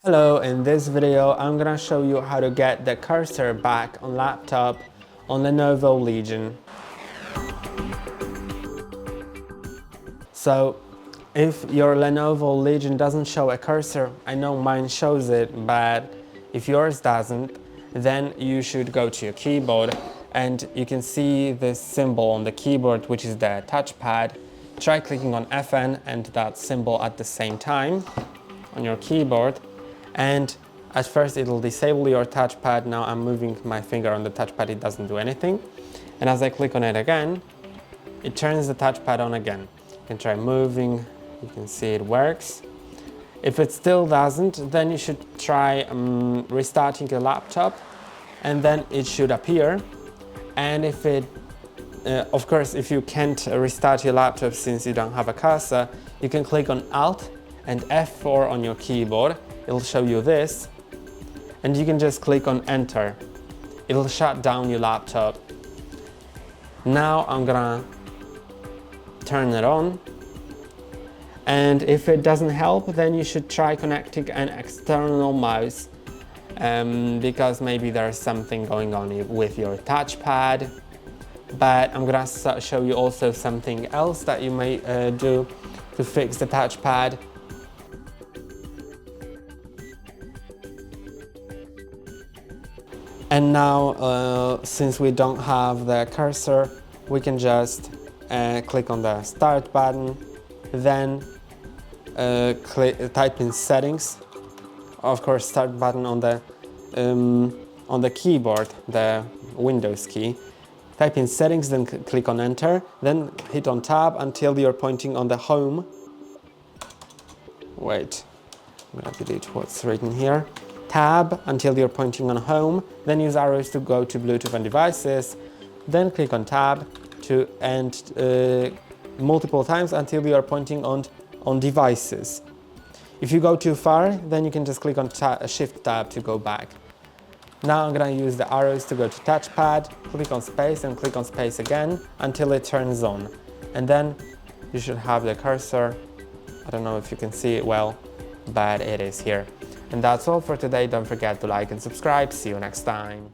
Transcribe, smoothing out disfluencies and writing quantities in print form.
Hello, in this video I'm gonna show you how to get the cursor back on laptop on LENOVO Legion. So if your LENOVO Legion doesn't show a cursor, I know mine shows it, but if yours doesn't, then you should go to your keyboard and you can see this symbol on the keyboard, which is the touchpad. Try clicking on FN and that symbol at the same time on your keyboard. And at first it'll disable your touchpad. Now I'm moving my finger on the touchpad, it doesn't do anything. And as I click on it again, it turns the touchpad on again. You can try moving, you can see it works. If it still doesn't, then you should try restarting your laptop and then it should appear. And if it, of course, if you can't restart your laptop since you don't have a cursor, you can click on Alt and F4 on your keyboard. It'll show you this, and you can just click on Enter. It'll shut down your laptop. Now I'm gonna turn it on, and if it doesn't help, then you should try connecting an external mouse, because maybe there's something going on with your touchpad. But I'm gonna show you also something else that you may do to fix the touchpad. And now, since we don't have the cursor, we can just click on the Start button, then type in Settings. Of course, Start button on the keyboard, the Windows key. Type in Settings, then click on Enter, then hit on Tab until you're pointing on the Home. Wait, I'm gonna delete what's written here. Tab until you're pointing on Home, then use arrows to go to Bluetooth and devices, then click on Tab and multiple times until you are pointing on devices. If you go too far, then you can just click on Shift Tab to go back. Now I'm gonna use the arrows to go to Touchpad, click on Space and click on Space again until it turns on. And then you should have the cursor. I don't know if you can see it well, but it is here. And that's all for today. Don't forget to like and subscribe. See you next time.